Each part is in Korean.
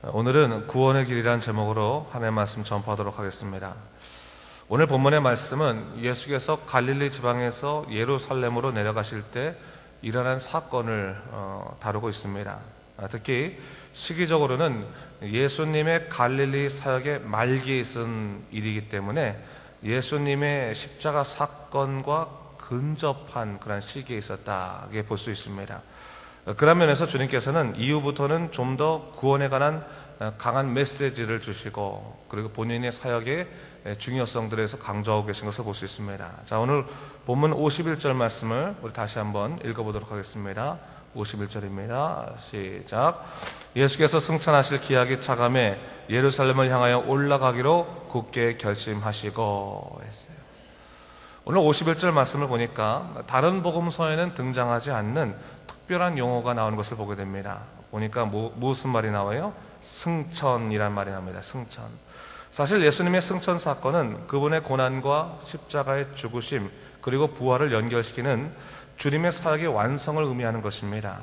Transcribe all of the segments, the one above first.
오늘은 구원의 길이라는 제목으로 하나님의 말씀 전파하도록 하겠습니다. 오늘 본문의 말씀은 예수께서 갈릴리 지방에서 예루살렘으로 내려가실 때 일어난 사건을 다루고 있습니다. 특히 시기적으로는 예수님의 갈릴리 사역의 말기에 있은 일이기 때문에 예수님의 십자가 사건과 근접한 그런 시기에 있었다고 볼 수 있습니다. 그런 면에서 주님께서는 이후부터는 좀 더 구원에 관한 강한 메시지를 주시고, 그리고 본인의 사역의 중요성들에서 강조하고 계신 것을 볼 수 있습니다. 자, 오늘 본문 51절 말씀을 우리 다시 한번 읽어보도록 하겠습니다. 51절입니다. 시작. 예수께서 승천하실 기약이 차감해 예루살렘을 향하여 올라가기로 굳게 결심하시고 했어요. 오늘 51절 말씀을 보니까 다른 복음서에는 등장하지 않는 특별한 용어가 나오는 것을 보게 됩니다. 보니까 무슨 말이 나와요? 승천이란 말이 나옵니다. 승천. 사실 예수님의 승천 사건은 그분의 고난과 십자가의 죽으심 그리고 부활을 연결시키는 주님의 사역의 완성을 의미하는 것입니다.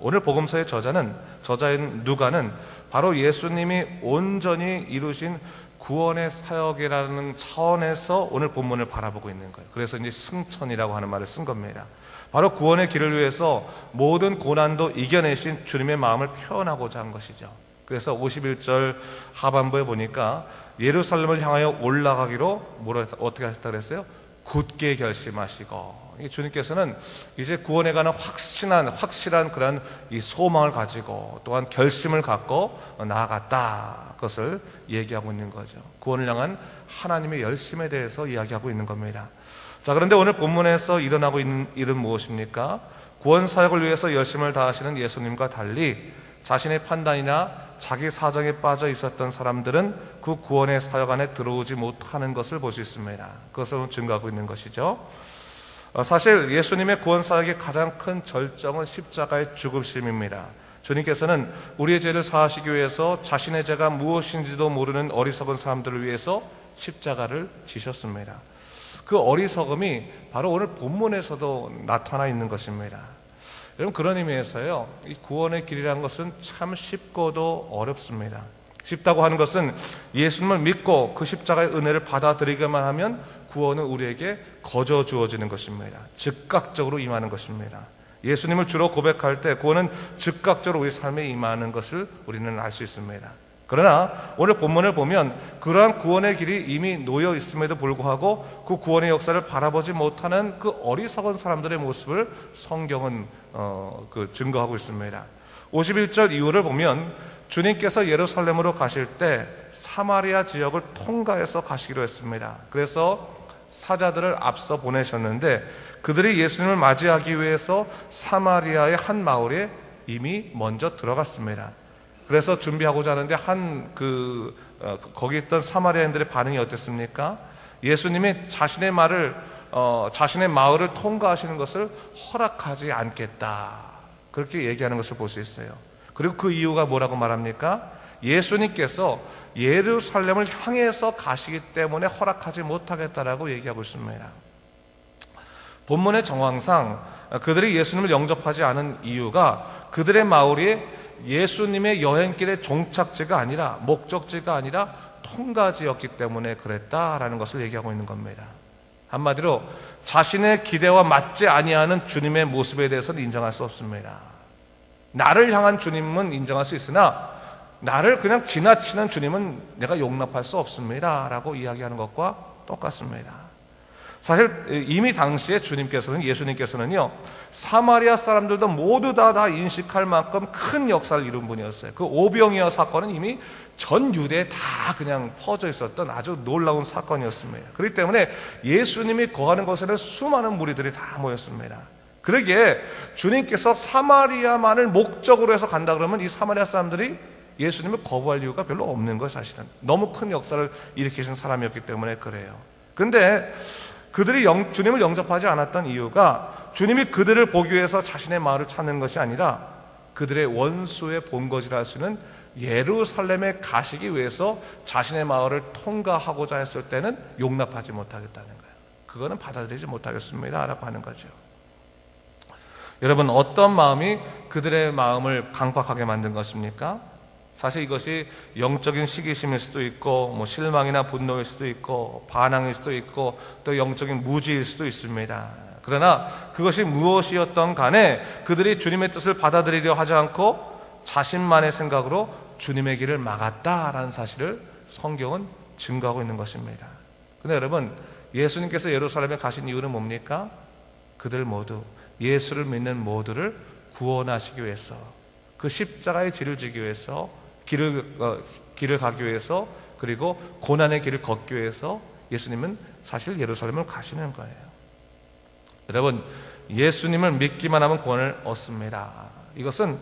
오늘 복음서의 저자인 누가는 바로 예수님이 온전히 이루신 구원의 사역이라는 차원에서 오늘 본문을 바라보고 있는 거예요. 그래서 이제 승천이라고 하는 말을 쓴 겁니다. 바로 구원의 길을 위해서 모든 고난도 이겨내신 주님의 마음을 표현하고자 한 것이죠. 그래서 51절 하반부에 보니까 예루살렘을 향하여 올라가기로 어떻게 하셨다고 그랬어요? 굳게 결심하시고, 주님께서는 이제 구원에 관한 확실한 그런 이 소망을 가지고 또한 결심을 갖고 나아갔다, 그것을 얘기하고 있는 거죠. 구원을 향한 하나님의 열심에 대해서 이야기하고 있는 겁니다. 자, 그런데 오늘 본문에서 일어나고 있는 일은 무엇입니까? 구원 사역을 위해서 열심을 다하시는 예수님과 달리 자신의 판단이나 자기 사정에 빠져 있었던 사람들은 그 구원의 사역 안에 들어오지 못하는 것을 볼 수 있습니다. 그것을 증거하고 있는 것이죠. 사실 예수님의 구원 사역의 가장 큰 절정은 십자가의 죽으심입니다. 주님께서는 우리의 죄를 사하시기 위해서 자신의 죄가 무엇인지도 모르는 어리석은 사람들을 위해서 십자가를 지셨습니다. 그 어리석음이 바로 오늘 본문에서도 나타나 있는 것입니다. 여러분, 그런 의미에서요, 이 구원의 길이라는 것은 참 쉽고도 어렵습니다. 쉽다고 하는 것은 예수님을 믿고 그 십자가의 은혜를 받아들이기만 하면 구원은 우리에게 거저 주어지는 것입니다. 즉각적으로 임하는 것입니다. 예수님을 주로 고백할 때 구원은 즉각적으로 우리 삶에 임하는 것을 우리는 알 수 있습니다. 그러나 오늘 본문을 보면 그러한 구원의 길이 이미 놓여 있음에도 불구하고 그 구원의 역사를 바라보지 못하는 그 어리석은 사람들의 모습을 성경은 증거하고 있습니다. 51절 이후를 보면 주님께서 예루살렘으로 가실 때 사마리아 지역을 통과해서 가시기로 했습니다. 그래서 사자들을 앞서 보내셨는데 그들이 예수님을 맞이하기 위해서 사마리아의 한 마을에 이미 먼저 들어갔습니다. 그래서 준비하고자 하는데 거기 있던 사마리아인들의 반응이 어땠습니까? 예수님이 자신의 마을을 통과하시는 것을 허락하지 않겠다, 그렇게 얘기하는 것을 볼 수 있어요. 그리고 그 이유가 뭐라고 말합니까? 예수님께서 예루살렘을 향해서 가시기 때문에 허락하지 못하겠다라고 얘기하고 있습니다. 본문의 정황상 그들이 예수님을 영접하지 않은 이유가 그들의 마을이 예수님의 여행길의 종착지가 아니라, 목적지가 아니라 통과지였기 때문에 그랬다라는 것을 얘기하고 있는 겁니다. 한마디로 자신의 기대와 맞지 아니하는 주님의 모습에 대해서는 인정할 수 없습니다. 나를 향한 주님은 인정할 수 있으나 나를 그냥 지나치는 주님은 내가 용납할 수 없습니다 라고 이야기하는 것과 똑같습니다. 사실 이미 당시에 예수님께서는요, 사마리아 사람들도 모두 다 인식할 만큼 큰 역사를 이룬 분이었어요. 그 오병이어 사건은 이미 전 유대에 다 그냥 퍼져 있었던 아주 놀라운 사건이었습니다. 그렇기 때문에 예수님이 거하는 곳에는 수많은 무리들이 다 모였습니다. 그러기에 주님께서 사마리아만을 목적으로 해서 간다 그러면 이 사마리아 사람들이 예수님을 거부할 이유가 별로 없는 거예요. 사실은 너무 큰 역사를 일으키신 사람이었기 때문에 그래요. 그런데 그들이 주님을 영접하지 않았던 이유가 주님이 그들을 보기 위해서 자신의 마을을 찾는 것이 아니라 그들의 원수의 본거지라 할 수 있는 예루살렘에 가시기 위해서 자신의 마을을 통과하고자 했을 때는 용납하지 못하겠다는 거예요. 그거는 받아들이지 못하겠습니다 라고 하는 거죠. 여러분, 어떤 마음이 그들의 마음을 강팍하게 만든 것입니까? 사실 이것이 영적인 시기심일 수도 있고 실망이나 분노일 수도 있고 반항일 수도 있고 또 영적인 무지일 수도 있습니다. 그러나 그것이 무엇이었던 간에 그들이 주님의 뜻을 받아들이려 하지 않고 자신만의 생각으로 주님의 길을 막았다라는 사실을 성경은 증거하고 있는 것입니다. 근데 여러분, 예수님께서 예루살렘에 가신 이유는 뭡니까? 그들 모두, 예수를 믿는 모두를 구원하시기 위해서, 그 십자가의 질을 지기 위해서, 길을 가기 위해서, 그리고 고난의 길을 걷기 위해서 예수님은 사실 예루살렘을 가시는 거예요. 여러분, 예수님을 믿기만 하면 구원을 얻습니다. 이것은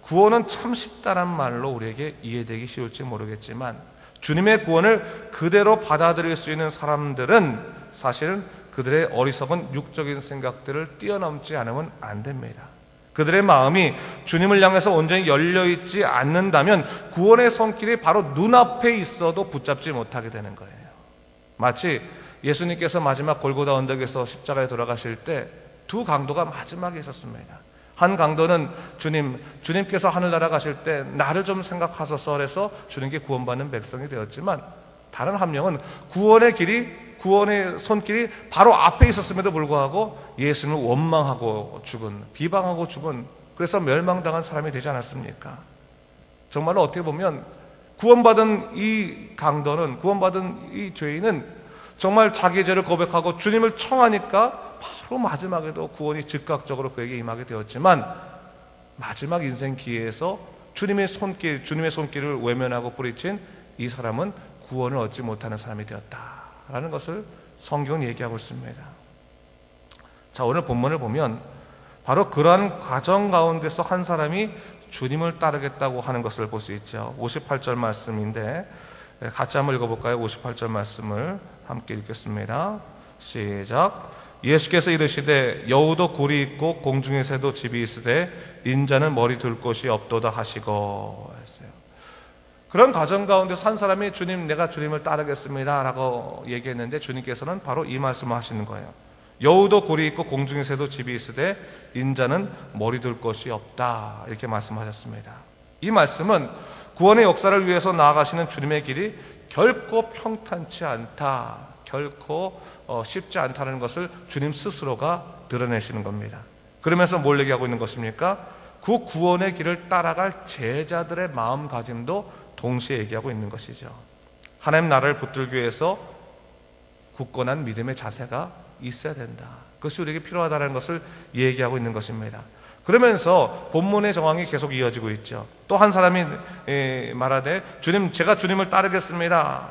구원은 참 쉽다란 말로 우리에게 이해되기 쉬울지 모르겠지만 주님의 구원을 그대로 받아들일 수 있는 사람들은 사실은 그들의 어리석은 육적인 생각들을 뛰어넘지 않으면 안 됩니다. 그들의 마음이 주님을 향해서 온전히 열려있지 않는다면 구원의 손길이 바로 눈앞에 있어도 붙잡지 못하게 되는 거예요. 마치 예수님께서 마지막 골고다 언덕에서 십자가에 돌아가실 때 두 강도가 마지막에 있었습니다. 한 강도는 주님께서 하늘나라 가실 때 나를 좀 생각하소서 해서 주님께 구원받는 백성이 되었지만, 다른 한 명은 구원의 손길이 바로 앞에 있었음에도 불구하고 예수님을 원망하고 죽은, 비방하고 죽은, 그래서 멸망당한 사람이 되지 않았습니까? 정말로 어떻게 보면 구원받은 이 강도는, 구원받은 이 죄인은 정말 자기의 죄를 고백하고 주님을 청하니까 바로 마지막에도 구원이 즉각적으로 그에게 임하게 되었지만, 마지막 인생 기회에서 주님의 손길을 외면하고 뿌리친 이 사람은 구원을 얻지 못하는 사람이 되었다라는 것을 성경은 얘기하고 있습니다. 자, 오늘 본문을 보면 바로 그러한 과정 가운데서 한 사람이 주님을 따르겠다고 하는 것을 볼 수 있죠. 58절 말씀인데 같이 한번 읽어볼까요? 58절 말씀을 함께 읽겠습니다. 시작. 예수께서 이르시되 여우도 굴이 있고 공중의 새도 집이 있으되 인자는 머리 둘 곳이 없도다 하시고 했어요. 그런 과정 가운데서 한 사람이 주님, 내가 주님을 따르겠습니다 라고 얘기했는데 주님께서는 바로 이 말씀을 하시는 거예요. 여우도 굴이 있고 공중의 새도 집이 있으되 인자는 머리 둘 곳이 없다, 이렇게 말씀하셨습니다. 이 말씀은 구원의 역사를 위해서 나아가시는 주님의 길이 결코 평탄치 않다, 결코 쉽지 않다는 것을 주님 스스로가 드러내시는 겁니다. 그러면서 뭘 얘기하고 있는 것입니까? 그 구원의 길을 따라갈 제자들의 마음가짐도 동시에 얘기하고 있는 것이죠. 하나님 나라를 붙들기 위해서 굳건한 믿음의 자세가 있어야 된다, 그것이 우리에게 필요하다는 것을 얘기하고 있는 것입니다. 그러면서 본문의 정황이 계속 이어지고 있죠. 또 한 사람이 말하되 주님, 제가 주님을 따르겠습니다.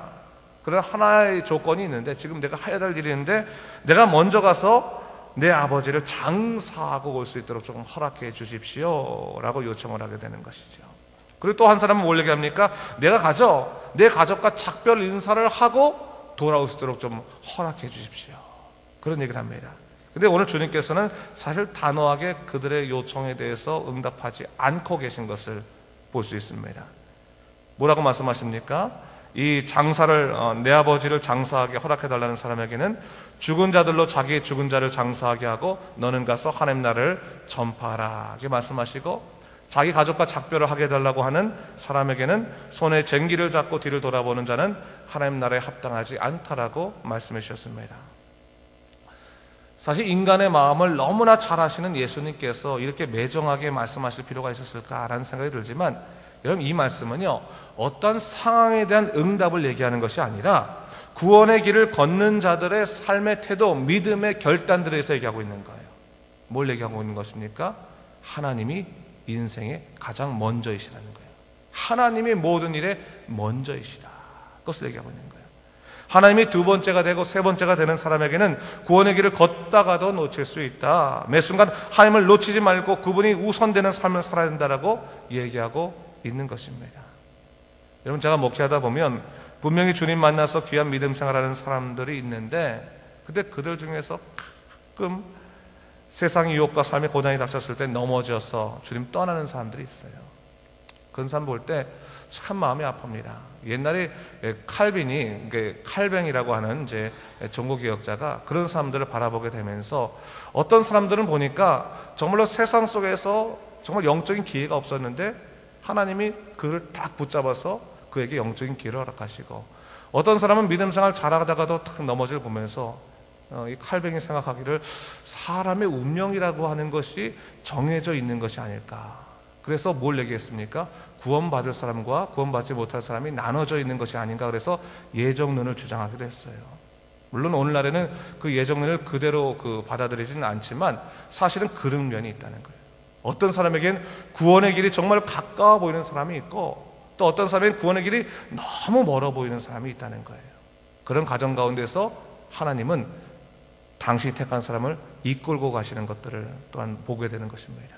그런 하나의 조건이 있는데, 지금 내가 해야 될 일이 있는데 내가 먼저 가서 내 아버지를 장사하고 올 수 있도록 조금 허락해 주십시오 라고 요청을 하게 되는 것이죠. 그리고 또 한 사람은 뭘 얘기합니까? 내 가족과 작별 인사를 하고 돌아올 수 있도록 좀 허락해 주십시오, 그런 얘기를 합니다. 근데 오늘 주님께서는 사실 단호하게 그들의 요청에 대해서 응답하지 않고 계신 것을 볼 수 있습니다. 뭐라고 말씀하십니까? 이 장사를, 내 아버지를 장사하게 허락해달라는 사람에게는 죽은 자들로 자기의 죽은 자를 장사하게 하고 너는 가서 하나님 나라를 전파하라, 이렇게 말씀하시고, 자기 가족과 작별을 하게 해달라고 하는 사람에게는 손에 쟁기를 잡고 뒤를 돌아보는 자는 하나님 나라에 합당하지 않다라고 말씀해 주셨습니다. 사실 인간의 마음을 너무나 잘 아시는 예수님께서 이렇게 매정하게 말씀하실 필요가 있었을까라는 생각이 들지만, 여러분, 이 말씀은요, 어떤 상황에 대한 응답을 얘기하는 것이 아니라 구원의 길을 걷는 자들의 삶의 태도, 믿음의 결단들에 대해서 얘기하고 있는 거예요. 뭘 얘기하고 있는 것입니까? 하나님이 인생의 가장 먼저이시라는 거예요. 하나님이 모든 일에 먼저이시다, 그것을 얘기하고 있는 거예요. 하나님이 두 번째가 되고 세 번째가 되는 사람에게는 구원의 길을 걷다가도 놓칠 수 있다, 매 순간 하나님을 놓치지 말고 그분이 우선되는 삶을 살아야 된다라고 얘기하고 있는 것입니다. 여러분, 제가 목회하다 보면 분명히 주님 만나서 귀한 믿음 생활하는 사람들이 있는데, 근데 그들 중에서 가끔 세상의 유혹과 삶의 고난이 닥쳤을 때 넘어져서 주님 떠나는 사람들이 있어요. 그런 사람 볼 때 참 마음이 아픕니다. 옛날에 칼빈이, 칼뱅이라고 하는 이제 종교개혁자가 그런 사람들을 바라보게 되면서, 어떤 사람들은 보니까 정말로 세상 속에서 정말 영적인 기회가 없었는데 하나님이 그를 딱 붙잡아서 그에게 영적인 기회를 허락하시고, 어떤 사람은 믿음 생활 잘하다가도 탁 넘어질 보면서 이 칼뱅이 생각하기를 사람의 운명이라고 하는 것이 정해져 있는 것이 아닐까. 그래서 뭘 얘기했습니까? 구원받을 사람과 구원받지 못할 사람이 나눠져 있는 것이 아닌가. 그래서 예정론을 주장하기도 했어요. 물론 오늘날에는 그 예정론을 그대로 받아들이지는 않지만 사실은 그런 면이 있다는 거예요. 어떤 사람에겐 구원의 길이 정말 가까워 보이는 사람이 있고, 또 어떤 사람에겐 구원의 길이 너무 멀어 보이는 사람이 있다는 거예요. 그런 가정 가운데서 하나님은 당신이 택한 사람을 이끌고 가시는 것들을 또한 보게 되는 것입니다.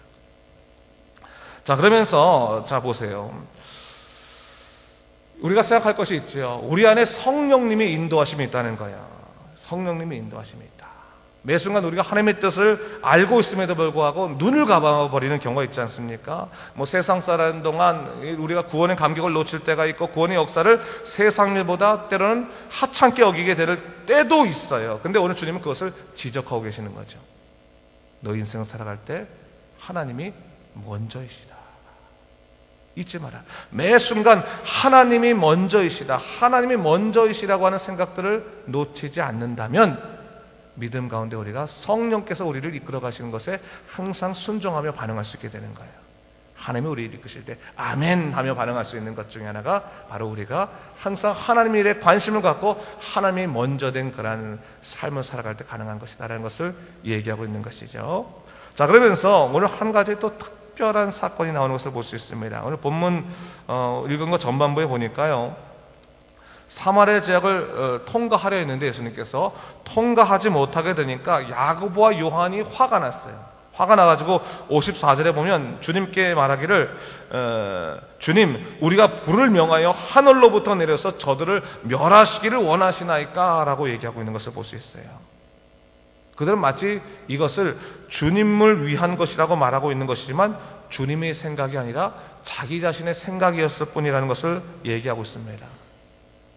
자, 그러면서 자 보세요. 우리가 생각할 것이 있죠. 우리 안에 성령님이 인도하심이 있다는 거야. 성령님이 인도하심이 있다. 매 순간 우리가 하나님의 뜻을 알고 있음에도 불구하고 눈을 감아버리는 경우가 있지 않습니까? 세상 사는 동안 우리가 구원의 감격을 놓칠 때가 있고, 구원의 역사를 세상 일보다 때로는 하찮게 여기게 될 때도 있어요. 근데 오늘 주님은 그것을 지적하고 계시는 거죠. 너 인생 살아갈 때 하나님이 먼저이시다. 잊지 마라. 매 순간 하나님이 먼저이시다. 하나님이 먼저이시라고 하는 생각들을 놓치지 않는다면 믿음 가운데 우리가 성령께서 우리를 이끌어 가시는 것에 항상 순종하며 반응할 수 있게 되는 거예요. 하나님이 우리를 이끄실 때 아멘 하며 반응할 수 있는 것 중에 하나가 바로 우리가 항상 하나님의 일에 관심을 갖고 하나님이 먼저 된 그러한 삶을 살아갈 때 가능한 것이다라는 것을 얘기하고 있는 것이죠. 자, 그러면서 오늘 한 가지 또 특별한 사건이 나오는 것을 볼 수 있습니다. 오늘 본문 읽은 것 전반부에 보니까요, 사마리아 지역을 통과하려 했는데 예수님께서 통과하지 못하게 되니까 야고보와 요한이 화가 났어요. 화가 나가지고 54절에 보면 주님께 말하기를 주님, 우리가 불을 명하여 하늘로부터 내려서 저들을 멸하시기를 원하시나이까? 라고 얘기하고 있는 것을 볼 수 있어요. 그들은 마치 이것을 주님을 위한 것이라고 말하고 있는 것이지만 주님의 생각이 아니라 자기 자신의 생각이었을 뿐이라는 것을 얘기하고 있습니다.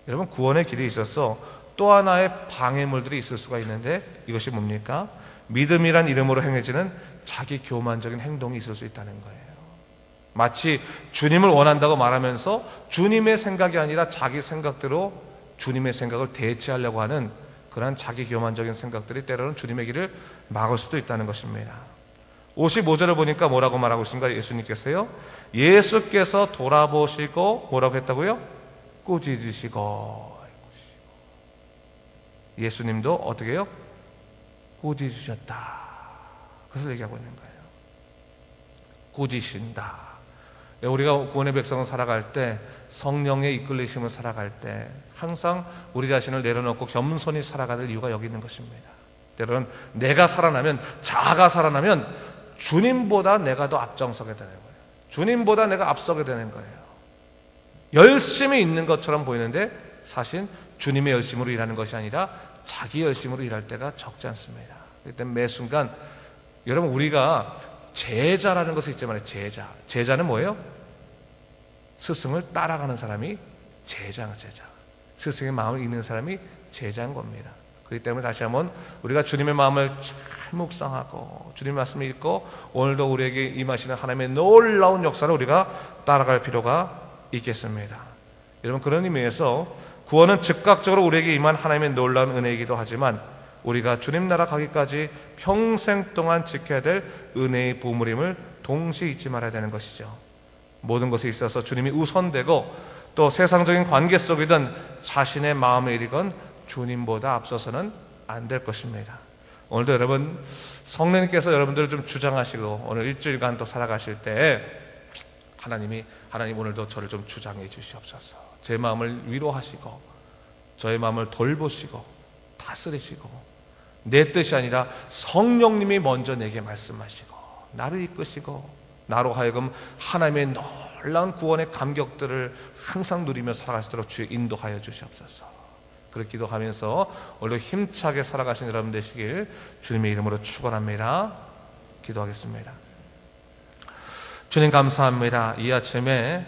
여러분, 구원의 길에 있어서 또 하나의 방해물들이 있을 수가 있는데 이것이 뭡니까? 믿음이란 이름으로 행해지는 자기 교만적인 행동이 있을 수 있다는 거예요. 마치 주님을 원한다고 말하면서 주님의 생각이 아니라 자기 생각대로 주님의 생각을 대체하려고 하는 그런 자기 교만적인 생각들이 때로는 주님의 길을 막을 수도 있다는 것입니다. 55절을 보니까 뭐라고 말하고 있습니까? 예수님께서요, 예수께서 돌아보시고 뭐라고 했다고요? 꾸짖으시고. 예수님도 어떻게 해요? 꾸짖으셨다. 그것을 얘기하고 있는 거예요. 꾸짖으신다. 우리가 구원의 백성을 살아갈 때, 성령의 이끌리심을 살아갈 때 항상 우리 자신을 내려놓고 겸손히 살아가야 될 이유가 여기 있는 것입니다. 때로는 내가 살아나면, 자아가 살아나면 주님보다 내가 더 앞장서게 되는 거예요. 주님보다 내가 앞서게 되는 거예요. 열심히 있는 것처럼 보이는데 사실 주님의 열심으로 일하는 것이 아니라 자기 열심으로 일할 때가 적지 않습니다. 그렇기 때문에 매 순간 여러분, 우리가 제자라는 것이 있지만, 제자는 뭐예요? 스승을 따라가는 사람이 제자. 스승의 마음을 읽는 사람이 제자인 겁니다. 그렇기 때문에 다시 한번 우리가 주님의 마음을 잘 묵상하고 주님의 말씀을 읽고 오늘도 우리에게 임하시는 하나님의 놀라운 역사를 우리가 따라갈 필요가 있겠습니다. 여러분, 그런 의미에서 구원은 즉각적으로 우리에게 임한 하나님의 놀라운 은혜이기도 하지만 우리가 주님 나라 가기까지 평생 동안 지켜야 될 은혜의 보물임을 동시에 잊지 말아야 되는 것이죠. 모든 것에 있어서 주님이 우선되고 또 세상적인 관계 속이든 자신의 마음의 일이건 주님보다 앞서서는 안 될 것입니다. 오늘도 여러분, 성령님께서 여러분들을 좀 주장하시고 오늘 일주일간 또 살아가실 때 하나님 오늘도 저를 좀 주장해 주시옵소서. 제 마음을 위로하시고 저의 마음을 돌보시고 다스리시고 내 뜻이 아니라 성령님이 먼저 내게 말씀하시고 나를 이끄시고 나로 하여금 하나님의 놀라운 구원의 감격들을 항상 누리며 살아갈 수 있도록 주여 인도하여 주시옵소서. 그렇게 기도하면서 오늘도 힘차게 살아가신 여러분 되시길 주님의 이름으로 축원합니다. 기도하겠습니다. 주님 감사합니다. 이 아침에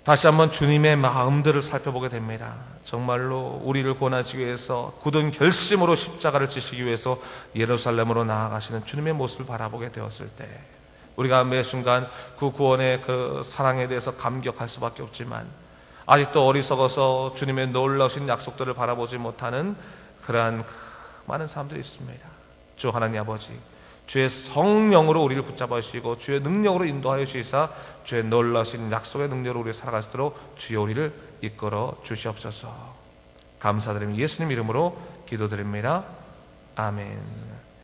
다시 한번 주님의 마음들을 살펴보게 됩니다. 정말로 우리를 구원하시기 위해서 굳은 결심으로 십자가를 지시기 위해서 예루살렘으로 나아가시는 주님의 모습을 바라보게 되었을 때 우리가 매 순간 그 구원의 그 사랑에 대해서 감격할 수밖에 없지만 아직도 어리석어서 주님의 놀라우신 약속들을 바라보지 못하는 그러한 많은 사람들이 있습니다. 주 하나님 아버지, 주의 성령으로 우리를 붙잡아 주시고 주의 능력으로 인도하여 주시사 주의 놀라우신 약속의 능력으로 우리 살아갈 수 있도록 주여 우리를 이끌어 주시옵소서. 감사드리며 예수님 이름으로 기도드립니다. 아멘.